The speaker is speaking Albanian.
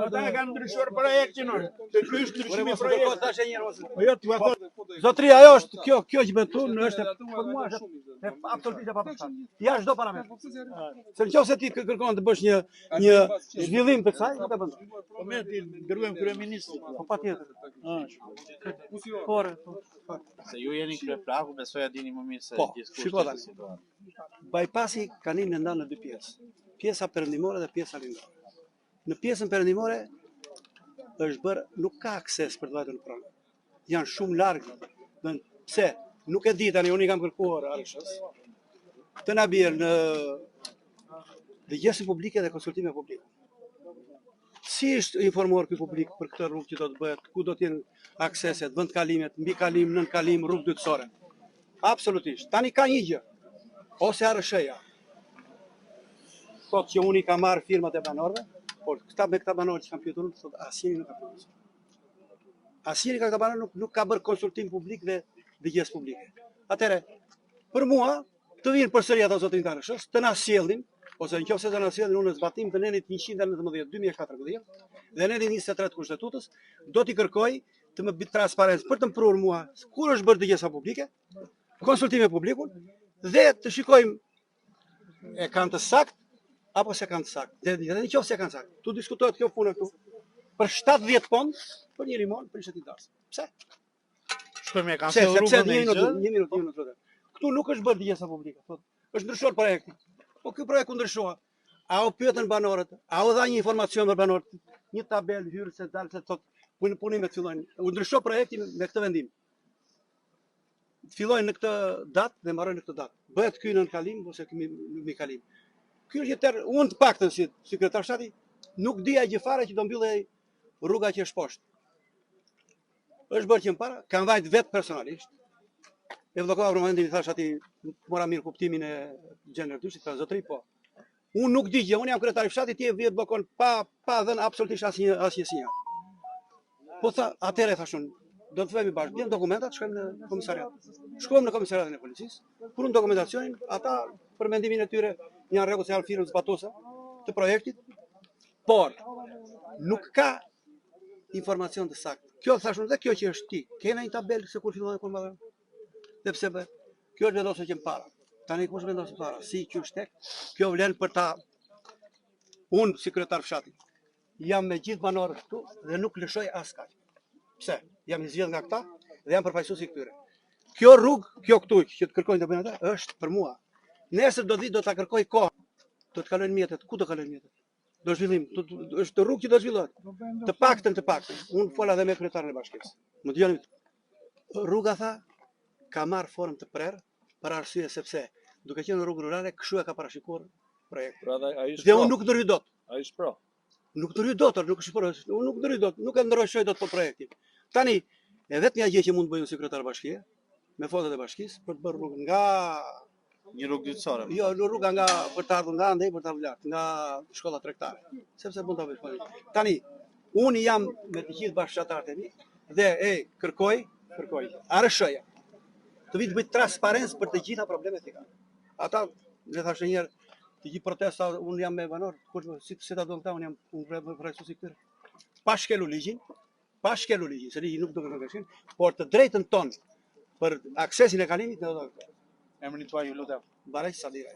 Ata e kanë ndryshuar projektin, të ky është ndryshimi i projektit. Po jo t'ua thon. Zotri, ajo është kjo që betun është për mua është absolutisht e papërshtatshme. Ja çdo parametër. Se nëse ti kërkon të bësh një zhvillim të kësaj, nuk e bën. Po më ti ndryruam kryeministrin. Po patjetër. Por se ju jeni kryepraku, besoj e dini më mirë se diskursi. Po, shiko bypassi Kanin e ndan në dy pjesë. Pjesa perëndimore dhe pjesa lindore. Në pjesën perëndimore është bërë, nuk ka akses për të vajtur në pranë. Janë shumë larg. Pse? Nuk e di tani, unë i kam kërkuar Arishës. Të na bjerë në dëgjese publike dhe konsultime publike. Si është informuar ky publik për këtë rrugë që do të bëhet, ku do të jenë akseset, vend kalimet, mbi kalim, nën kalim, rrugë dytësore. Absolutisht. Tani ka një gjë. Ose Arishëja. Thotë që unë i kam marrë firmat e banorëve, por këta banorë që kam pyetur unë, thotë asnjëri nuk ka pyetur. Asnjëri nga këta banorë nuk ka bërë konsultim publik dhe dëgjes publike. Atëherë, për mua, të vinë përsëri ato zotrin të Arishës, të na sjellin, ose nëse të na sjellin unë në zbatim të nenit 119/2014 dhe nenit 23 të Kushtetutës, do t'i kërkoj të më bëj transparencë për të mprur mua kur është bërë dëgjesa publike, konsultime publikun dhe të shikojmë e kanë të saktë apo se kanë të saktë. Dhe nëse kanë saktë, tu diskutohet kjo punë këtu për 70 pond për një rimon për 20 ditë. Pse? Shkojmë e kanë se rrugën e një minutë. Këtu nuk është bërë dëgjesa publike, thotë. Është ndryshuar projekti. Po ky projekt u ndryshua. A u pyetën banorët, a u dha një informacion për banorët, një tabelë hyrë se dalë se thotë punimet fillojnë. U ndryshoi projekti me këtë vendim. Fillojnë në këtë datë dhe mbarojnë në këtë datë. Bëhet ky nën kalim ose ky mbi kalim. Ky është tjetër, unë të paktën si sekretar shtati, nuk dija gjë fare që do mbyllej rruga që është poshtë. Është bërë që më para, kam vajt vetë personalisht. E vllokova për momentin i thash atij, mora mirë kuptimin e gjener dyshit, tha zotri po. Unë nuk di gjë, unë jam kryetar i fshatit, ti e vjet bllokon pa dhënë absolutisht asnjë sinjal. Po tha, atëherë thashun, do të vëmi bashkë, bën dokumentat, shkojmë në komisariat. Shkojmë në komisariatin e policisë, punon dokumentacionin, ata për mendimin e tyre janë rregull se janë firmë zbatuese të projektit, por nuk ka informacion të saktë. Kjo thashun dhe kjo që është ti, kena një tabelë se kur fillon dhe kur mbadhen. Dhe pse bëhet? Kjo është vendosur që më para. Tani kush vendos para? Si qysh tek? Kjo vlen për ta. Unë si kryetar fshati jam me gjithë banorët këtu dhe nuk lëshoj askaj. Pse? Jam i zgjedhur nga këta dhe jam përfaqësues i këtyre. Kjo rrugë, kjo këtu që të kërkojnë të bëjnë ata, është për mua. Nesër do ta kërkoj kohë. Do të kalojnë mjetet. Ku do kalojnë mjetet? Do zhvillim. Është rrugë që do zhvillohet. Të paktën. Unë fola edhe me kryetarin e bashkisë. Më dëgjoni. Rruga tha ka marrë formë të prerë për arsye sepse duke qenë rrugë rurale, kështu e ka parashikuar projektin. Dhe unë nuk ndryj dot. Ai është pro. Nuk ndryj dot, nuk është pro. Unë nuk ndryj dot, nuk e ndryshoj dot për projektin. Tani, e vetmja gjë që mund të bëjë sekretar bashkie me fotot e bashkisë për të bërë rrugën nga një rrugë dytësore. Jo, rruga nga për të ardhur nga andej për të ardhur lart, nga shkolla tregtare. Sepse mund ta bëj. Tani, unë jam me të gjithë bashkëtarët e mi dhe kërkoj Arishëja të vitë bëjt transparencë për të gjitha problemet që kanë. Ata, le thashë një herë, të gjithë protesta, unë jam me banor, si ta duan këta, unë jam përfaqësues i këtyre. Pa shkelu ligjin, se ligji nuk do të kërkojnë, por të drejtën tonë për aksesin e kalimit, ne do të kërkojmë. Emrin tuaj ju lutem. Barej Sadira.